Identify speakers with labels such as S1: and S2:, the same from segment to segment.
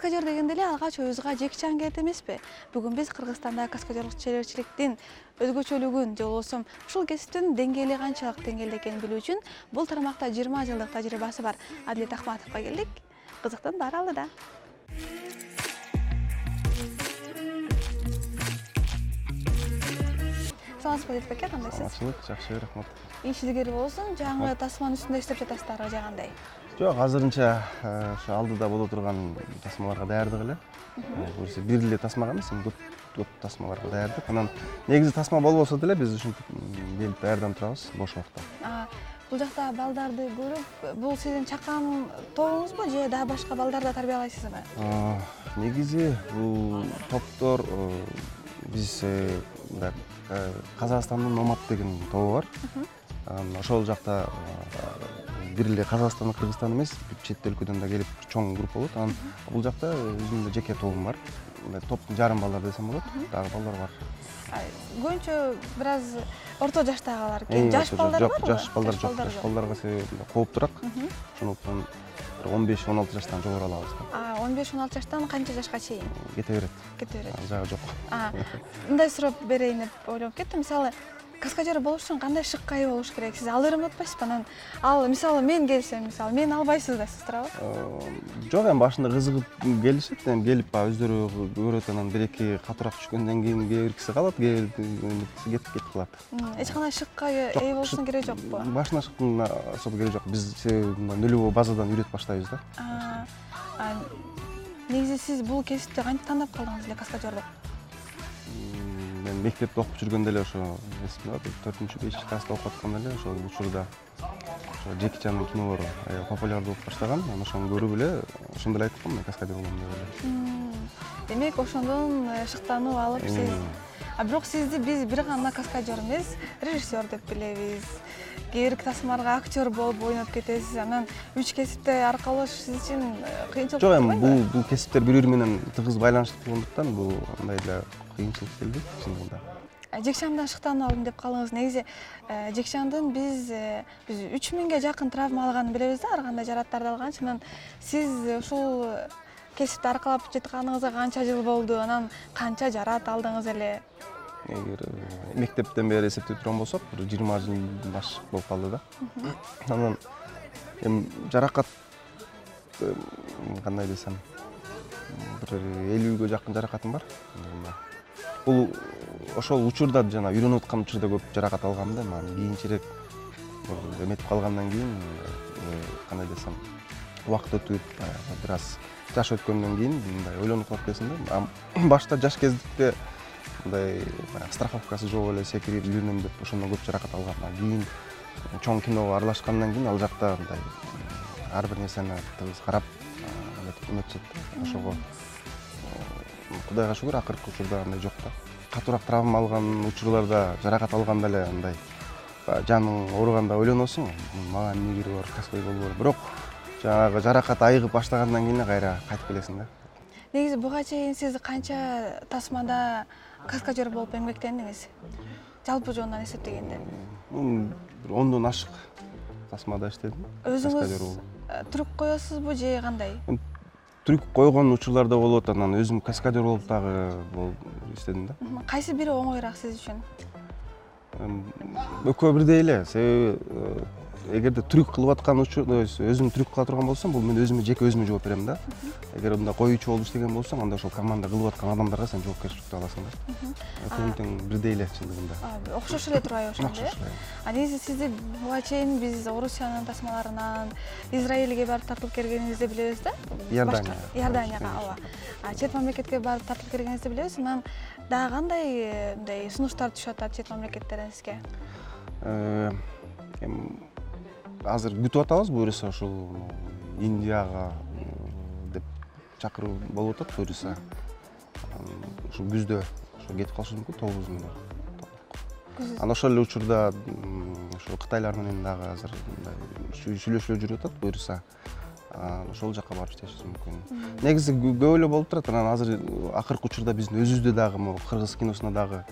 S1: Каскадер дегенде эле алгач оюбузга Жекичан келет эмеспи? Бүгүн биз Кыргызстанда каскадерлык чеберчиликтин өзгөчөлүгүн же болбосо ушул кесиптин деңгээли канчалык деңгээлде экенин билүү үчүн бул тармакта 20 жылдык тажрыйбасы бар Адилет Акматовго келдик. Кызыктын баары алдыда. Саламатсызбы Адилет баке, кандайсыз?
S2: Саламатчылык, жакшы, рахмат.
S1: Иш илгери болсун, жаңы тасманын үстүндө иштеп жатасыздарбы же кандай?
S2: Жок, азырынча ошо алдыда боло турган тасмаларга даярдык эле. Көбүнчө бир эле тасмага эмес, көп тасмаларга даярдык. Анан негизи тасма болбосо деле биз ушинтип келип даярданып турабыз бош убакта.
S1: Бул жакта балдарды көрүп, бул сиздин чакан тобуңузбу же дагы башка балдар да тарбиялайсызбы?
S2: Негизи бул топтор биз Казакстандын Номад деген тобу бар. Ошол жакта бир эле Казакстан, Кыргызстан эмес, чет өлкөдөн да келип чоң группа болот. Анан бул жакта өзүмдүн жеке тобум бар. Топтун жарым балдар десем болот. Дагы балдар бар.
S1: Көбүнчө бир аз орто жаштагылар экен. Жаш балдар барбы?
S2: Жок, жаш балдар жок. Жаш балдарга себеби кооптураак. Ошондуктан 15-16 жаштан жогору алабыз.
S1: 15-16 жаштан канча жашка чейин?
S2: Кете берет. Жагы жок.
S1: Мындай сурап берейин деп ойлоп кеттим. Мисалы, каскадер болуш үчүн кандай шыккай болуш керек? Сиз ал ыремди атпайсызбы? Анан ал мисалы мен келсем, мен албайсыз дейсиз туурабы?
S2: Жок, эми башында кызыгып келишет, эми келип өздөрү көрөт, анан бир-эки катуураак түшкөндөн кийин кээ биркиси калат, кээ биркиси кетип калат.
S1: Эч кандай шыккай ээ болушунун кереги жокпу?
S2: Башына шыктын особо кереги жок. Биз нөлүбөө базадан үйрөтүп баштайбыз да.
S1: Негизи сиз бул кесипти кантип тандап калдыңыз эле каскадерди?
S2: Мен мектепте окуп жүргөндө эле ошо 4-5 класста окуп атканда эле ошол учурда Жекичандын кинолору популярдуу болуп баштаган. Анан ошону көрүп эле ошондо эле айттым, мен каскадер болом деп эле.
S1: Демек, ошондон шыктанып алып сиз. Бирок сизди биз бир гана каскадер эмес, режиссер деп билебиз. Кээ бир тасмаларга актер болуп ойноп кетесиз. Анан 3 кесипте аркалаш сиз үчүн кыйынчылык болбойбу?
S2: Жок, эми бул кесиптер бири-бири менен тыгыз байланыштуу болгондуктан бул андай эле кыйынчылык келди чындыгында.
S1: Жекичандан шыктанып алдым деп калдыңыз. Негизи Жекичандын биз 3000ге жакын травма алганын билебиз да, ар кандай жараттарды алган. Анан сиз ушул кесипти аркалап жатканыңызга канча жыл болду? Анан канча жарат алдыңыз эле?
S2: Эгер мектептен бери эсептеп турган болсок, бир 20 жыл баш болуп калды да. Анан эми жаракат кандай десем, бир 50ге жакын жаракатым бар. Бул ошол учурда жана үйрөнүп аткан учурда көп жаракат алгам да, анан кийинчерээк эметип калгандан кийин кандай десем, убакыт өтүп, бир аз жаш өткөндөн кийин мындай ойлонуп калып кетесиң да. Башта жаш кездикте мындай страховкасы жок эле секирип үйрөнөм деп ошондон көп жаракат алгандан кийин чоң киного аралашкандан кийин ал жакта мындай ар бир нерсени тыгыз карап эметчиет. Ошого Кудайга шүгүр, акыркы учурда андай жок да. Катуураак травма алган учурларда жаракат алганда эле андай жаның ооруганда ойлоносуң, мага эмне кереги бар, каскадер болбор. Бирок жанагы жаракат айыгып баштагандан кийин кайра кайтып келесиң да.
S1: Негизи буга чейин сиз канча тасмада каскадер болуп эмгектендиңиз? Жалпы жоондан эсептегенде.
S2: Бир 10дон ашык тасмада иштедим.
S1: Өзүңүз трюк коесузбу же кандай?
S2: Трюк койгон учурларда болот, анан өзүм каскадер болуп дагы иштедим да.
S1: Кайсы бири оңоюраак сиз үчүн?
S2: Экөө бирдей эле, себеби эгерде трюк кылып аткан учурда өзүм трюк кыла турган болсом, бул мен жеке өзүмө жооп берем да. Эгер мындай коюучу болуп иштеген болсоң, анда ошол команда кылып аткан адамдарга сен жоопкерчиликти аласың да. Экөөнүн тең бирдей эле чындыгында.
S1: Окшош эле турбайбы ошондо? Негизи сизди буга чейин биз Орусиянын тасмаларынан Израилге барып тартылып келгениңизди билебиз да? Иорданияга, ооба. Чет мамлекетке барып тартылып келгениңизди билебиз. Анан дагы кандай мындай сунуштар түшүп атат чет мамлекеттерден сизге?
S2: Азыр күтүп атабыз, буюрса ушул Индияга деп чакыруу болуп атат, буюрса. Ушул күздө кетип калышы мүмкүн, 9 күндө. Анан ошол эле учурда ошол Кытайлар менен дагы азыр сүйлөшүүлөр жүрүп атат, буюрса ошол жака барып иштешибиз мүмкүн. Негизи көп эле болуп турат. Анан азыр акыркы учурда биздин өзүбүздө дагы могу кыргыз киносуна дагы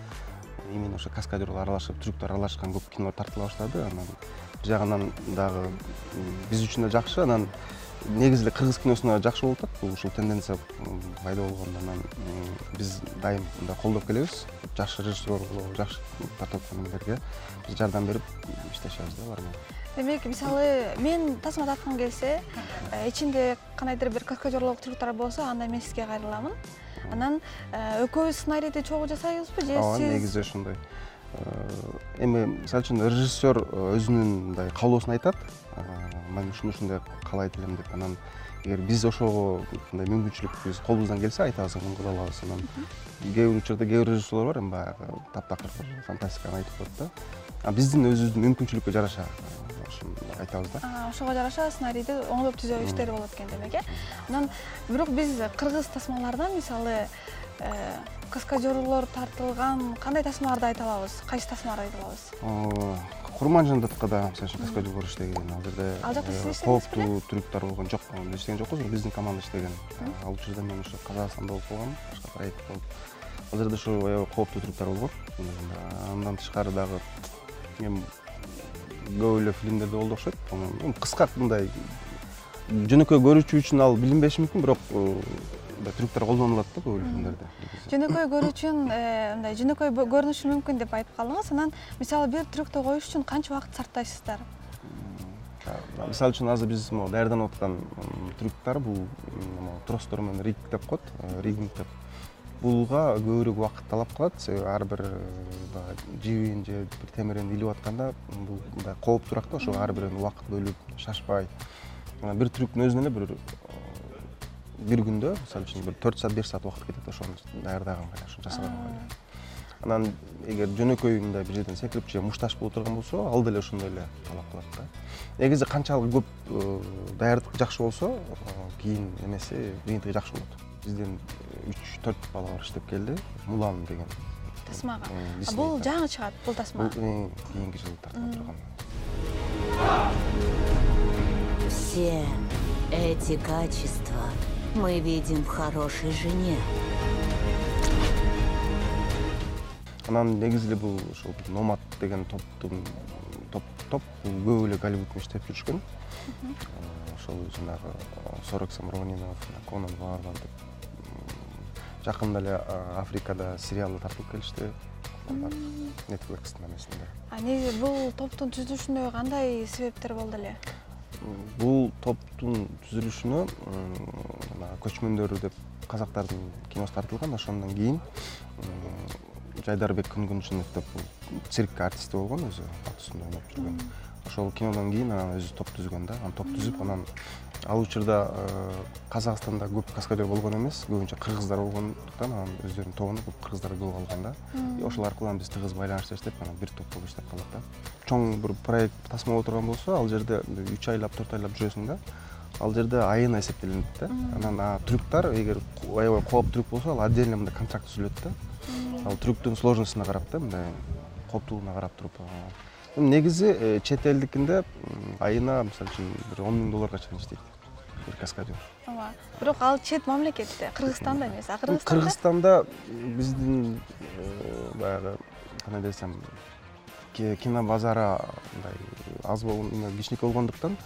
S2: именно ошо каскадерлар аралашып, трюктар аралашкан көп кинолор тартыла баштады. Анан бир жагынан дагы биз үчүн да жакшы. Анан негизи кыргыз киносуна жакшы болуп атат. Бул ушул тенденция пайда болгондон биз дайым мындай колдоп келебиз. Жакшы режиссер болобу, жакшы тартып аткандерге биз жардам берип иштешебиз да бар менен.
S1: Демек, мисалы, мен тасма тарткым келсе, ичинде кандайдыр бир каскадерлык трюктар болсо, анда мен сизге кайрыламын. Анан экөөбүз сценарийди чогуу жасайбызбы же
S2: сиз? Ооба, негизи ошондой. Эми мисалы үчүн режиссер өзүнүн мындай каалоосун айтат. Мен ушундай каалайт элем деп. Анан эгер биз ошого мындай мүмкүнчүлүк биз колубуздан келсе айтабыз, ыңгы кыла алабыз. Анан кээ бир учурда кээ бир режиссерлор бар, эми баягы таптакыр фантастиканы айтып коет да. А биздин өзүбүздүн мүмкүнчүлүккө жараша айтабыз да.
S1: Ошого жараша сценарийди оңдоп түзөө иштери болот экен демек, э? Анан бирок биз кыргыз тасмалардан мисалы каскадерлор тартылган кандай тасмаларды айта алабыз? Кайсы тасмаларды айта алабыз?
S2: Курманжан Даткада мисалы үчүн каскадерлор иштеген. Ал
S1: жакта сиз иштедиңизби?
S2: Кооптуу трюктар болгон жок, иштеген жокпуз, биздин команда иштеген. Ал учурда мен ошо Казакстанда болуп калгам, башка проект болуп. Ал жерде ошо аябай кооптуу трюктар болгон. Андан тышкары дагы эми көп эле фильмдерде болду окшойт. Кыска мындай жөнөкөй көрүүчү үчүн ал билинбеши мүмкүн, бирок трюктар колдонулат да көп эле фильмдерде.
S1: Жөнөкөй көрүү үчүн мындай жөнөкөй көрүнүшү мүмкүн деп айтып калдыңыз. Анан мисалы бир трюкту коюш үчүн канча убакыт сарптайсыздар?
S2: Мисалы үчүн азыр биз даярданып аткан трюктар бул тростор менен риг деп коет, ригинг деп. Булга көбүрөөк убакыт талап кылат. Себеби ар бир жибин же бир темирин илип атканда бул мындай кооптуураак да, ошого ар бирин убакыт бөлүп, шашпай. Бир трюктун өзүнө эле бир күндө, мисалы үчүн бир 4 саат, 5 саат убакыт кетет ошону даярдаганга, ошону жасаганга. Анан эгер жөнөкөй мындай бир жерден секирип же мушташ боло турган болсо, ал деле ошондой эле талап кылат да. Негизи канчалык көп даярдык жакшы болсо, кийин эмеси жыйынтыгы жакшы болот. Бизден 3-4 бала бар иштеп келди. Мулан деген
S1: тасмага. Бул жаңы чыгат, бул тасма.
S2: Бул кийинки жылы тартылып турган.
S3: Все эти качества мы видим в хорошей жене.
S2: Анан негизи бул ошол Номад деген топтун топ көп эле Голливудта иштеп жүрүшкөн. Ошол жанагы Сороксам Ронинов, Конан Варвар деп жакында эле Африкада сериалы тартылып келишти. Netflix'тин эмесинде.
S1: Негизи бул топтун түзүлүшүндө кандай себептер болду эле?
S2: Бул топтун түзүлүшүнө көчмөндөр деп казактардын киносу тартылган. Ошондон кийин Жайдарбек Күнгүнжинов деп цирк артисти болгон, өзү ат үстүндө ойноп жүргөн. Ошол кинодон кийин анан өзү топ түзгөн да. Анан топ түзүп, анан ал учурда Казакстанда көп каскадер болгон эмес, көбүнчө кыргыздар болгондуктан анан өздөрүнүн тобуна көп кыргыздар көп алган да. Ошол аркылуу биз тыгыз байланышта иштеп, анан бир топ болуп иштеп калдык да. Чоң бир проект тасма боло турган болсо, ал жерде 3 айлап, 4 айлап жүрөсүң да. Ал жерде айына эсептелинет да. Анан трюктар, эгер аябай кооп трюк болсо, ал отдельно мындай контракт түзүлөт да. Ал трюктун сложностуна карап да, мындай кооптуулугуна карап туруп. Негизи чет элдикинде айына мисалы үчүн бир $10,000 чейин иштейт бир каскадер.
S1: Ооба. Бирок ал чет мамлекетте, Кыргызстанда эмес, а
S2: Кыргызстанда биздин баягы кандай десем, кино базары мындай аз болгон, кичинекей болгондуктан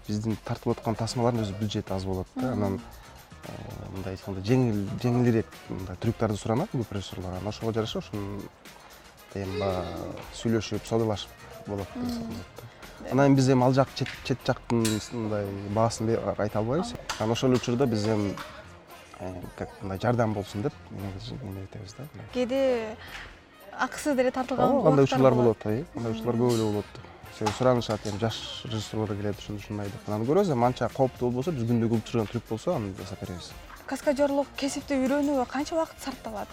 S2: биздин тартылып аткан тасмалардын өзү бюджети аз болот да. Анан мындай айтканда жеңилирээк мындай трюктарды суранат көп режиссерлордон. Ошого жараша ошону сүйлөшүп, саудалашып болот деп саналат. Анан биз эми ал жак чет жактын мындай баасын айта албайбыз. Анан ошол учурда биз эми как мындай жардам болсун деп эметебиз да.
S1: Кээде акысыз деле тартылган
S2: кандай учурлар болот, кандай учурлар көп эле болот. Себеби суранышат, эми жаш режиссерлор келет, ушундай деп. Анан көрөбүз, анча кооптуу болбосо, биз күндө көрүп турган трюк болсо, аны жасап беребиз.
S1: Каскадерлык кесипти үйрөнүүгө канча убакыт сарпталат?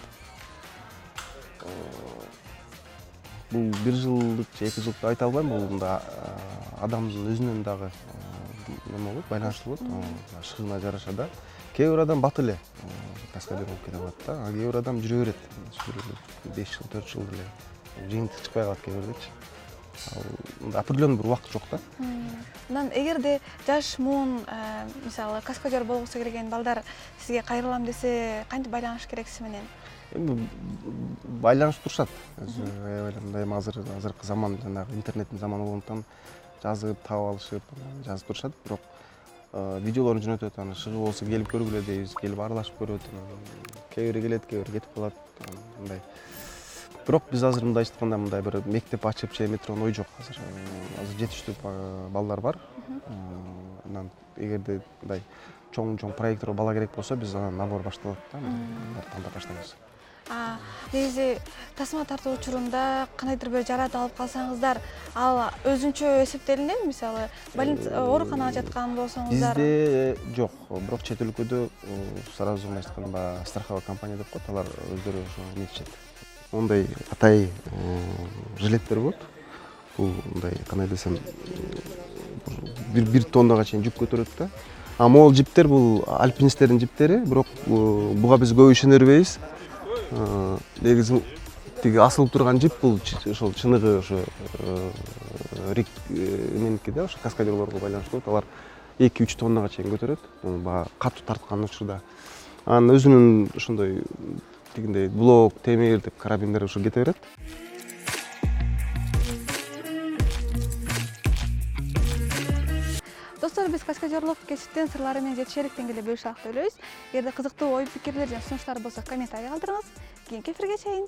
S2: Бул 1 жылдык же 2 жылдык айта албайм, бул мында адамдын өзүнөн дагы неме болот, байланыштуу болот, шыгына жараша да. Кээ бир адам бат эле каскадер болуп кете алат да, кээ бир адам жүрө берет. 5 жыл, 4 жыл эле жыйынтык чыкпай калат кээ бирдечи. Ал определенный бир убакыт жок да.
S1: Анан эгерде жаш муун мисалы каскадер болгусу келген балдар сизге кайрылам десе, кантип байланыш керек сиз менен?
S2: Эми байланышып турушат. Аябай мындай азыркы заман жанагы интернеттин заманы болгондуктан жазып таап алышып, жазып турушат. Бирок видеолорун жөнөтөт, аны чыгып болсо келип көргүлө дейбиз, келип аралашып көрөт. Кээ бири келет, кээ бири кетип калат, мындай. Бирок биз азыр мындай айтканда мындай бир мектеп ачып же метронун ой жок азыр. Азыр жетиштүү балдар бар. Анан эгерде мындай чоң проекттер бала керек болсо, биз анан набор башталат да, тандап баштайбыз.
S1: Негизи тасма тартуу учурунда кандайдыр бир жарат алып калсаңыздар, ал өзүнчө эсептелинеби? Мисалы, ооруканага жаткан болсоңуздар.
S2: Бизде жок, бирок чет өлкөдө сразу мындай айтканда страховой компания деп коет, алар өздөрү ошо нетишет. Ондай атай жилеттер болот. Бул мындай кандай десем, бир тоннага чейин жүк көтөрөт да. А могул жиптер бул альпинисттердин жиптери, бирок буга биз көп ишене бербейбиз. Негизи тиги асылып турган жип бул ошол чыныгы ошо рик меники да, ошо каскадерлорго байланыштуу болот. Алар 2-3 тоннага чейин көтөрөт. Баягы катуу тарткан учурда. Анын өзүнүн ошондой тигиндей блок, темир деп карабиндер ошо кете берет.
S1: Достор, биз каскадерлык кесиптин сырлары менен жетишерликтен келе бөлүшө деп ойлойбуз. Эгерде кызыктуу ой пикирлер жана сунуштар болсо комментарий калтырыңыз. Кийинки эфирге чейин.